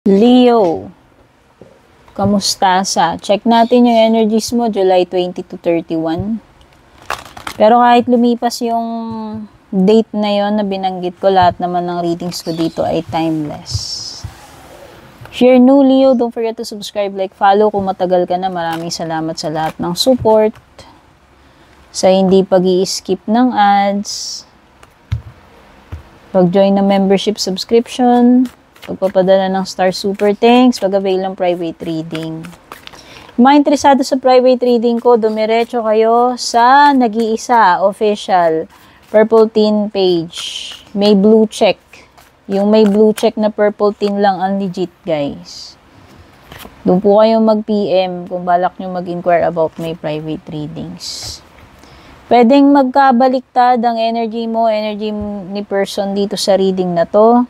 Leo, kamusta sa? Check natin yung energies mo, July 20 to 31. Pero kahit lumipas yung date na yon na binanggit ko, lahat naman ng readings ko dito ay timeless. If you're new, Leo, don't forget to subscribe, like, follow. Kung matagal ka na, maraming salamat sa lahat ng support. Sa hindi pag-i-skip ng ads. Pag-join ng membership subscription. Pagpapadala ng star super thanks. Pag-avail ng private reading. Mga interesado sa private reading ko, dumiretso kayo sa nag-iisa, official, purple tin page. May blue check. Yung may blue check na purple tin lang ang legit, guys. Doon po kayo mag-PM kung balak nyo mag-inquire about my private readings. Pwedeng magkabaliktad ang energy mo, energy ni person dito sa reading na to.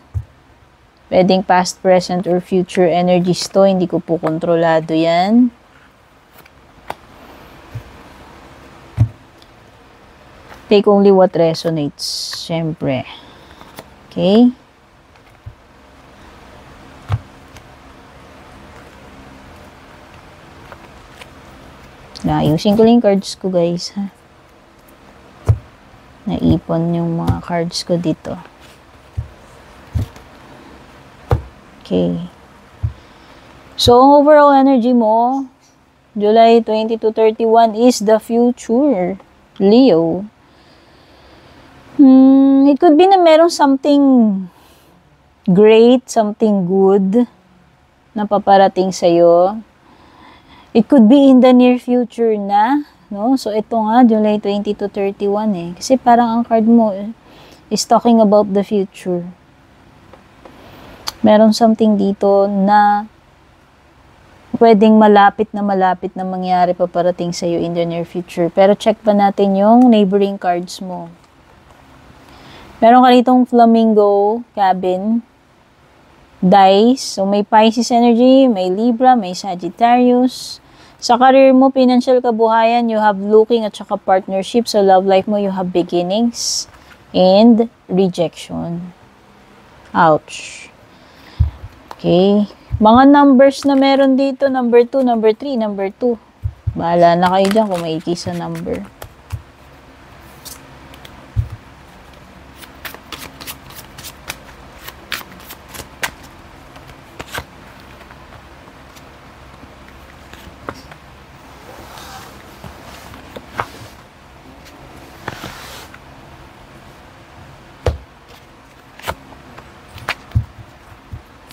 Pwedeng past, present, or future energies to. Hindi ko po kontrolado yan. Take only what resonates, syempre. Okay? Ayusin ko lang yung cards ko, guys, ha? Naipon yung mga cards ko dito. Okay. So, ang overall energy mo, July 20 to 31 is the future, Leo. It could be na meron something great, something good na paparating sa'yo. It could be in the near future na, no? So, ito nga, July 20 to 31 eh. Kasi parang ang card mo is talking about the future. Meron something dito na pwedeng malapit na mangyari paparating sa'yo in the near future. Pero check pa natin yung neighboring cards mo. Meron ka ditong flamingo cabin, dice. So, may Pisces energy, may Libra, may Sagittarius. Sa career mo, financial kabuhayan, you have looking at saka partnership. Sa love life mo, you have beginnings and rejection. Ouch. Okay. Mga numbers na meron dito, number 2, number 3, number 2. Bahala na kayo dyan kung may sa number.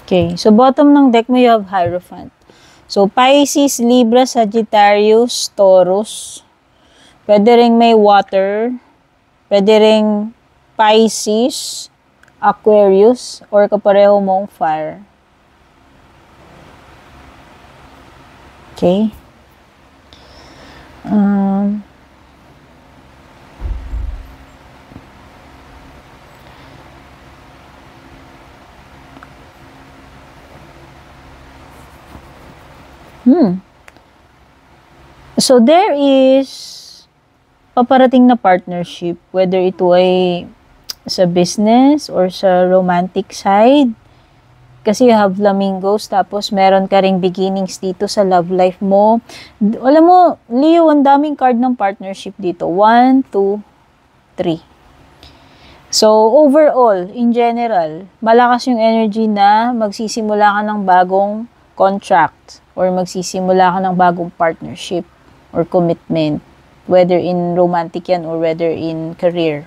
Okay, so bottom ng deck mo, you have Hierophant. So, Pisces, Libra, Sagittarius, Taurus. Pwede ring may water. Pwede ring Pisces, Aquarius, or kapareho mong fire. Okay. So, there is paparating na partnership, whether ito ay sa business or sa romantic side. Kasi you have flamingos, tapos meron ka ring beginnings dito sa love life mo. Alam mo, Leo, ang daming card ng partnership dito. 1, 2, 3. So, overall, in general, malakas yung energy na magsisimula ka ng bagong contract or magsisimula ka ng bagong partnership or commitment, whether in romantic yan or whether in career.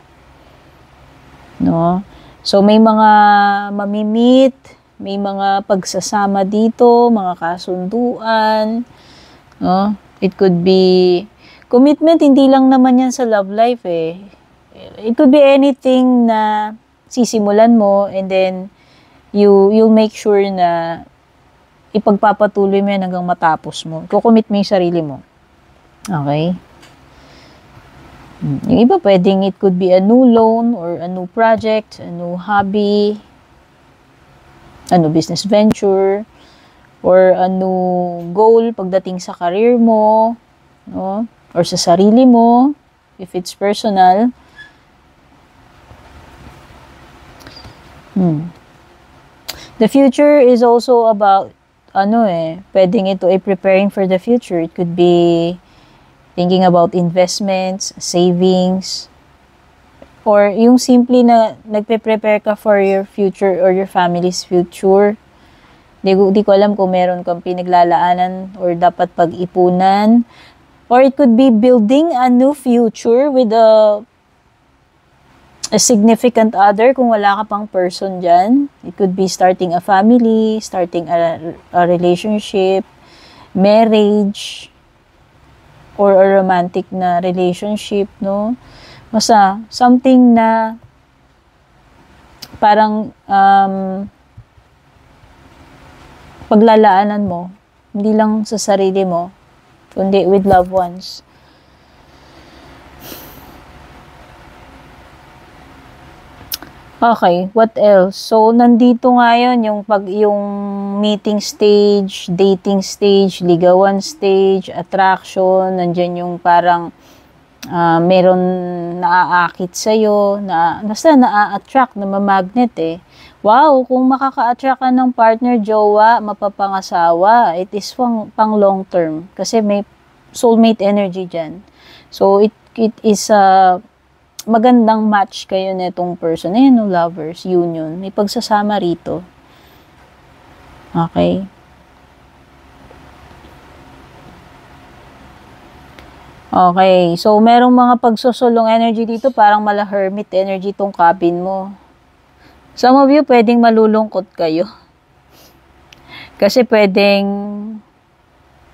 No? So, may mga mamimit, may mga pagsasama dito, mga kasunduan. No? It could be commitment, hindi lang naman yan sa love life eh. It could be anything na sisimulan mo and then you'll make sure na ipagpapatuloy mo yan hanggang matapos mo. Kukomit mo yung sarili mo. Okay? Yung iba pwedeng it could be a new loan or a new project, a new hobby, a new business venture, or a new goal pagdating sa career mo, no? Or sa sarili mo, if it's personal. The future is also about, pwedeng ito ay preparing for the future. It could be thinking about investments, savings, or yung simply na nagpe-prepare ka for your future or your family's future. Di ko alam kung meron kang pinaglalaanan or dapat pag-ipunan. Or it could be building a new future with a significant other kung wala ka pang person dyan. It could be starting a family, starting a relationship, marriage, or a romantic na relationship, no? Basta, something na parang paglalaanan mo, hindi lang sa sarili mo, kundi with loved ones. Okay, what else? So, nandito ngayon yung meeting stage, dating stage, ligawan stage, attraction, nandyan yung parang meron naaakit sa'yo, basta naa-attract, namamagnet eh. Wow, kung makaka-attract ka ng partner, jowa, mapapangasawa, it is pang long term. Kasi may soulmate energy dyan. So, it is magandang match kayo netong person. Ayan, no, lovers, union. May pagsasama rito. Okay. Okay. So, merong mga pagsusulong energy dito. Parang mala hermit energy tong cabin mo. Some of you, pwedeng malulungkot kayo. Kasi pwedeng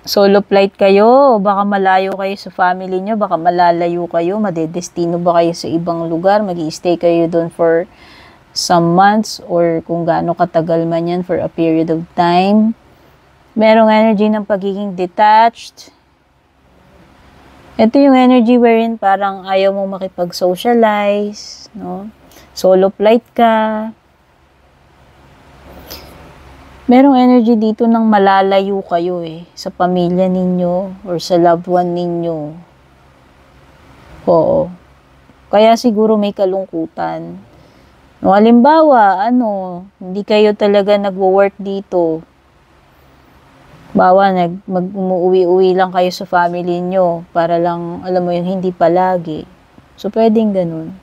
solo flight kayo, o baka malayo kayo sa family nyo, baka malalayo kayo, madedestino ba kayo sa ibang lugar, mag-i-stay kayo doon for some months, or kung gaano katagal man yan for a period of time. Merong energy ng pagiging detached. Ito yung energy wherein parang ayaw mong makipag-socialize, no? Solo flight ka. Merong energy dito ng malalayo kayo sa pamilya ninyo or sa loved one ninyo. Oo. Kaya siguro may kalungkutan. No, halimbawa, hindi kayo talaga nagwo-work dito. Bawa, umuwi-uwi lang kayo sa family nyo para lang, alam mo yun, hindi palagi. So, pwedeng ganun.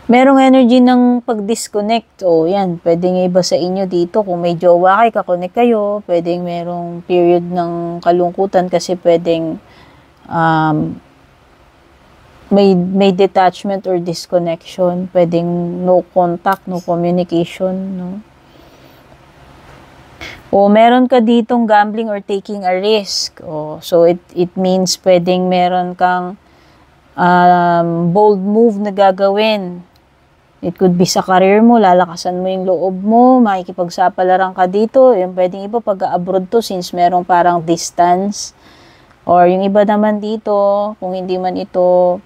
Merong energy ng pag-disconnect. Yan. Pwedeng iba sa inyo dito. Kung may jowa kayo, kakonect kayo. Pwedeng merong period ng kalungkutan kasi pwedeng may detachment or disconnection. Pwedeng no contact, no communication, no? O meron ka ditong gambling or taking a risk. So it means pwedeng meron kang bold move na gagawin. It could be sa career mo, lalakasan mo yung loob mo, makikipagsapalaran ka dito. Yung pwedeng iba pag-abroad to since merong parang distance. Or yung iba naman dito, kung hindi man ito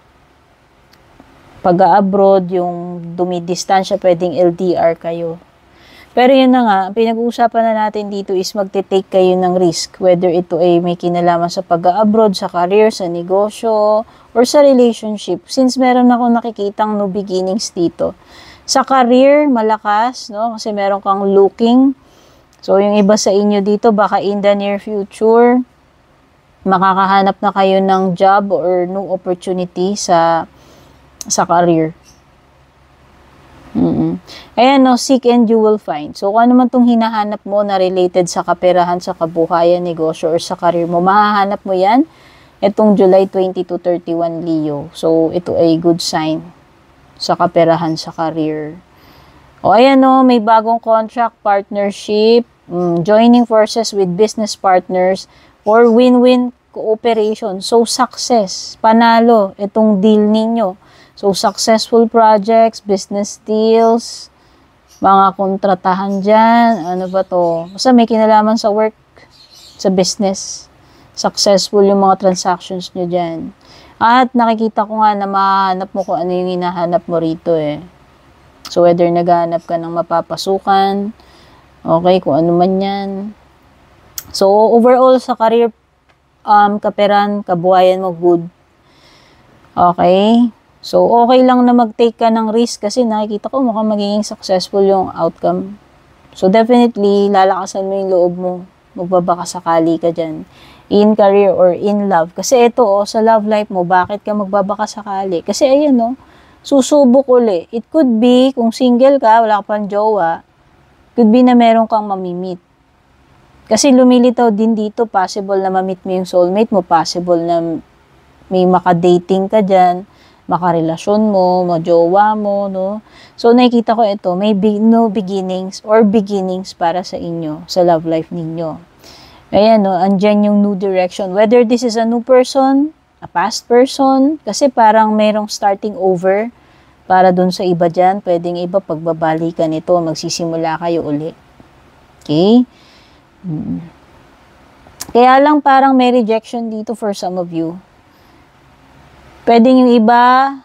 pag-abroad, yung dumidistansya, pwedeng LDR kayo. Pero yun na nga, pinag-uusapan na natin dito is magte-take kayo ng risk. Whether ito ay may kinalaman sa pag-abroad, sa career, sa negosyo, or sa relationship. Since meron ako nakikitang no beginnings dito. Sa career, malakas, no? Kasi meron kang looking. So, yung iba sa inyo dito, baka in the near future, makakahanap na kayo ng job or new opportunity sa career. Ayan, no, seek and you will find. So, kung ano man itong hinahanap mo na related sa kaperahan, sa kabuhayan, negosyo, or sa career mo, mahahanap mo yan itong July 20 to 31 Leo. So, ito ay good sign sa kaperahan, sa career. O, ayan, no, may bagong contract, partnership, joining forces with business partners, or win-win cooperation. So, success, panalo, itong deal ninyo. So, successful projects, business deals, mga kontratahan dyan, ano ba to? Basta may kinalaman sa work, sa business. Successful yung mga transactions nyo dyan. At nakikita ko nga na mahanap mo kung ano yung hinahanap mo rito So, whether naghahanap ka ng mapapasukan, okay, kung ano man yan. So, overall sa career, kaperan, kabuhayan mo, good. Okay? So, okay lang na mag-take ka ng risk kasi nakikita ko mukhang magiging successful yung outcome. So, definitely, lalakasan mo yung loob mo. Magbabaka sakali ka dyan. In career or in love. Kasi ito, sa love life mo, bakit ka magbabaka sakali? Kasi ayan, susubok uli. It could be, kung single ka, wala ka pang jowa, could be na meron kang mamimit. Kasi lumilitaw din dito, possible na mamit mo yung soulmate mo, possible na may makadating ka dyan, makarelasyon mo, majowa mo, no? So, nakikita ko ito, may no beginnings or beginnings para sa inyo, sa love life ninyo. Ayan, no, andyan yung new direction. Whether this is a new person, a past person, kasi parang merong starting over para dun sa iba dyan. Pwedeng iba, pagbabalikan ito, magsisimula kayo uli. Okay? Kaya lang parang may rejection dito for some of you. Pwedeng yung iba,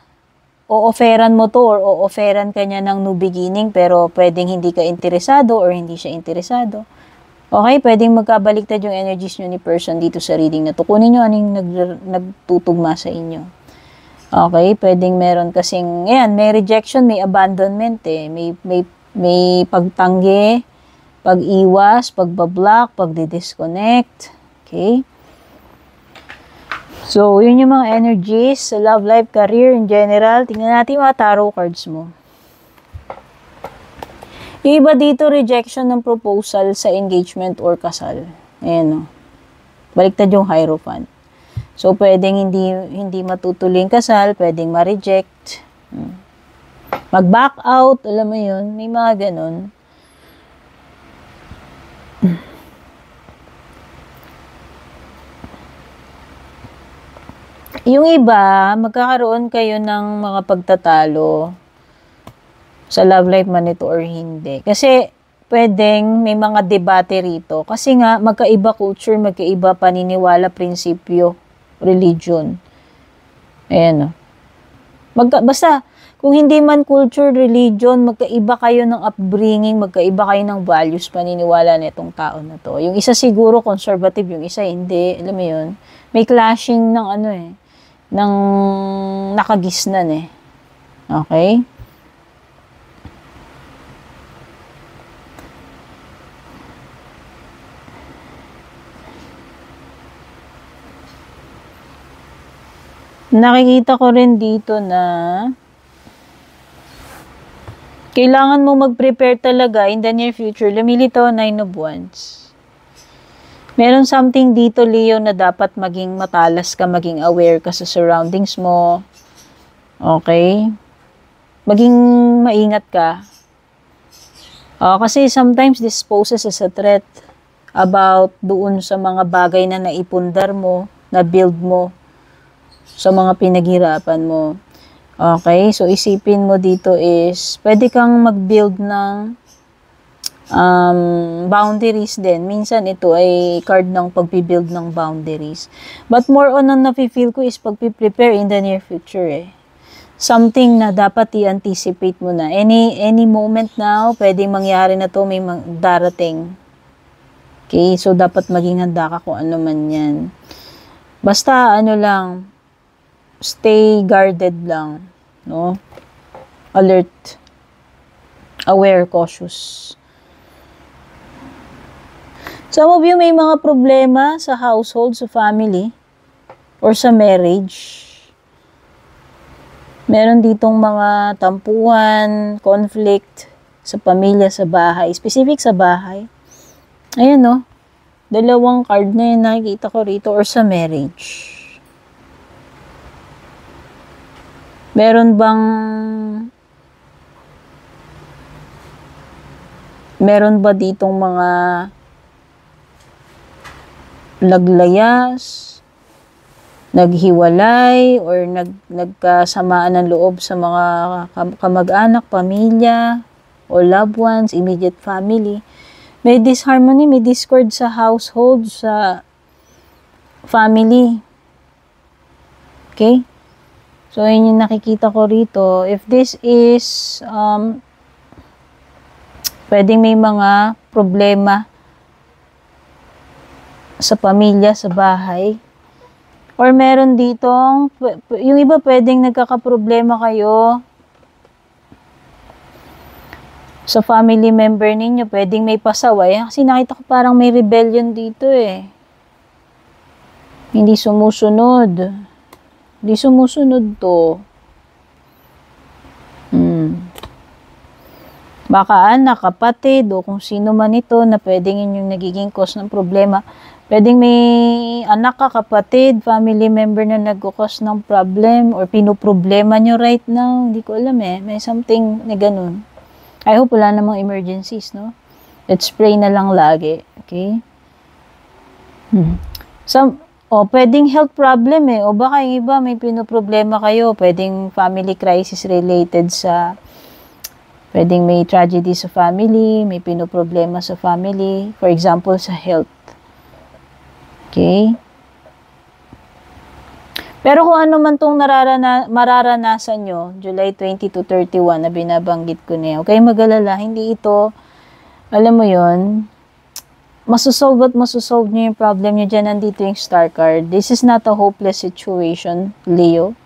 o-offeran mo to or o-offeran ka niya ng new beginning pero pwedeng hindi ka interesado or hindi siya interesado. Okay, pwedeng magkabaliktad yung energies nyo ni person dito sa reading na to. Kunin nyo anong nagtutugma sa inyo. Okay, pwedeng meron kasing, ayan, may rejection, may abandonment eh. May pagtanggi, pag-iwas, pagbablock, pagdi-disconnect. Okay? So, yun yung mga energies sa love life, career in general. Tingnan natin mga tarot cards mo. Yung iba dito, rejection ng proposal sa engagement or kasal. Ayan o. Baliktad yung Hierophant. So, pwedeng hindi matutuloy yung kasal, pwedeng ma-reject. Mag-back out, alam mo yun, may mga ganun. Yung iba, magkakaroon kayo ng mga pagtatalo sa love life man ito or hindi. Kasi pwedeng may mga debate rito. Kasi nga, magkaiba culture, magkaiba paniniwala, prinsipyo, religion. Ayan o. Basta, kung hindi man culture, religion, magkaiba kayo ng upbringing, magkaiba kayo ng values, paniniwala nitong tao na to. Yung isa siguro conservative, yung isa hindi. Alam mo yun? May clashing ng ng nakagisnan eh. Okay? Nakikita ko rin dito na kailangan mo mag-prepare talaga in the near future. Lumilitaw 9 of Wands. Meron something dito, Leo, na dapat maging matalas ka, maging aware ka sa surroundings mo. Okay? Maging maingat ka. Kasi sometimes this poses as a threat about doon sa mga bagay na naipundar mo, na build mo, sa mga pinaghirapan mo. Okay? So, isipin mo dito is, pwede kang mag-build ng boundaries din. Minsan ito ay card ng pagpibuild ng boundaries. But more on ang nafe-feel ko is pagpiprepare in the near future eh. Something na dapat i-anticipate mo na. Any moment now, pwedeng mangyari na to, may darating. Okay? So, dapat maging handa ka kung ano man yan. Basta, lang, stay guarded lang. No? Alert. Aware, cautious. Some of you may mga problema sa household, sa family, or sa marriage. Meron ditong mga tampuhan, conflict sa pamilya, sa bahay. Specific sa bahay. Ayan, no? Dalawang card na yun nakikita ko rito or sa marriage. Meron ba ditong mga naglayas, naghiwalay, or nagkasamaan ng loob sa mga kamag-anak, pamilya, or loved ones, immediate family? May disharmony, may discord sa household, sa family. Okay? So, yun yung nakikita ko rito. If this is, pwedeng may mga problema sa pamilya, sa bahay. Or meron ditong, yung iba pwedeng nagkakaproblema kayo sa family member ninyo, pwedeng may pasaway. Kasi nakita ko parang may rebellion dito eh. Hindi sumusunod. Hindi sumusunod to. Baka anak, kapatid, o kung sino man ito na pwedeng yung nagiging cause ng problema. Pwedeng may anak ka, kapatid, family member na nag-cause ng problem or pinoproblema nyo right now. Hindi ko alam eh. May something na ganun. I hope wala namang emergencies, no? Let's pray na lang lagi. Okay? Pwedeng health problem eh. O baka yung iba may pinoproblema kayo. Pwedeng family crisis related sa... Pwedeng may tragedy sa family, may pinoproblema sa family. For example, sa health. Okay? Pero kung ano man itong mararanasan nyo, July 20 to 31 na binabanggit ko na yun, okay, mag-alala, hindi ito, alam mo yon, masusolve nyo yung problem nyo dyan, nandito yung star card. This is not a hopeless situation, Leo.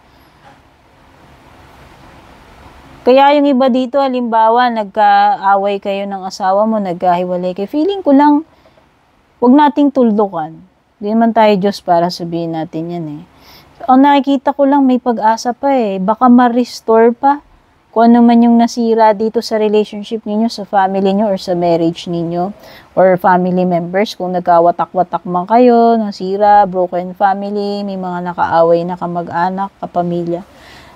Kaya yung iba dito, halimbawa, nagkaaway kayo ng asawa mo, nagkahiwalay kayo, feeling ko lang, huwag nating tuldukan. Hindi naman tayo Diyos para sabihin natin yan eh. Ang nakikita ko lang, may pag-asa pa eh. Baka ma-restore pa kung ano man yung nasira dito sa relationship ninyo, sa family nyo, or sa marriage ninyo, or family members. Kung nagkawatak-watak man kayo, nasira, broken family, may mga nakaaway na kamag-anak, kapamilya.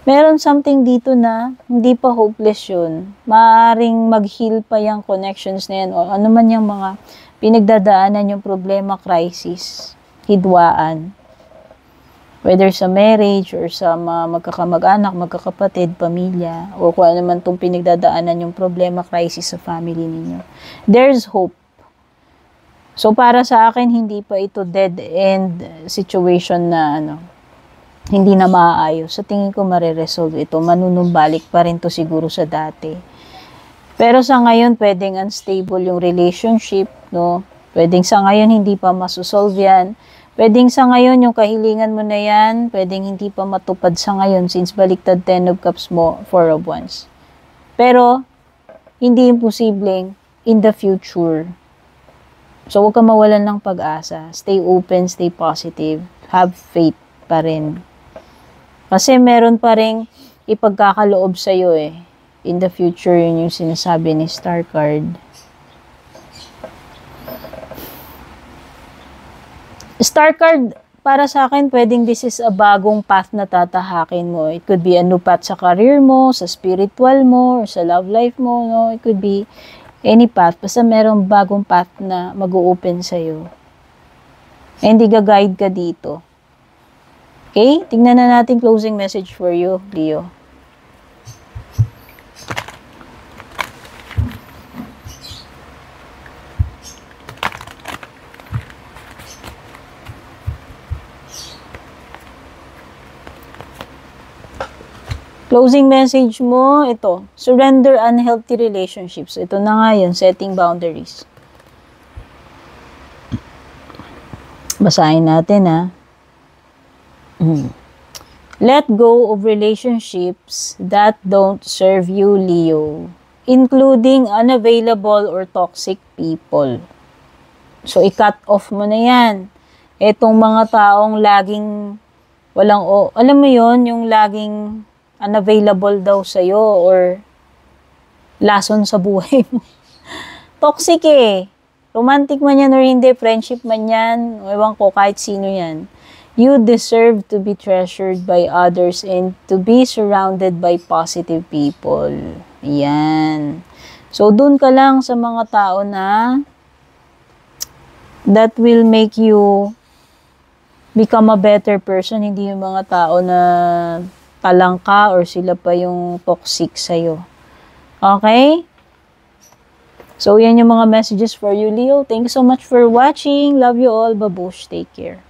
Meron something dito na hindi pa hopeless yun. Maaaring mag-heal pa yung connections na yan, o ano man yung mga pinagdadaanan yung problema, crisis, hidwaan. Whether sa marriage or sa mga magkakamag-anak, magkakapatid, pamilya, o kung ano man itong pinagdadaanan yung problema, crisis sa family ninyo. There's hope. So, para sa akin, hindi pa ito dead-end situation na hindi na maaayos. Sa tingin ko, mariresolve ito. Manunumbalik pa rin to siguro sa dati. Pero sa ngayon, pwedeng unstable yung relationship, no? Pwedeng sa ngayon, hindi pa masusolve yan. Pwedeng sa ngayon, yung kahilingan mo na yan, pwedeng hindi pa matupad sa ngayon since baliktad 10 of Cups mo, 4 of Wands. Pero, hindi imposibleng in the future. So, huwag ka mawalan ng pag-asa. Stay open, stay positive. Have faith pa rin. Kasi meron pa rin ipagkakaloob sa'yo eh. In the future, yun yung sinasabi ni Star Card. Star card, para sa akin, pwedeng this is a bagong path na tatahakin mo. It could be a new path sa career mo, sa spiritual mo, or sa love life mo. No? It could be any path. Basta merong bagong path na mag-o-open sa'yo. Hindi ga-guide ka dito. Okay? Tingnan na natin closing message for you, Leo. Closing message mo, ito. Surrender unhealthy relationships. Ito na nga yun, setting boundaries. Basahin natin, ha. Let go of relationships that don't serve you, Leo. Including unavailable or toxic people. So, i-cut off mo na yan. Itong mga taong laging walang, alam mo yon, yung laging unavailable daw sa'yo or lason sa buhay mo. Toxic eh. Romantic man yan or hindi, friendship man yan, ewan ko, kahit sino yan. You deserve to be treasured by others and to be surrounded by positive people. Yan. So, dun ka lang sa mga tao na that will make you become a better person, hindi yung mga tao na talangka or sila pa yung toxic sa'yo. Okay? So, yan yung mga messages for you, Leo. Thank you so much for watching. Love you all. Babush. Take care.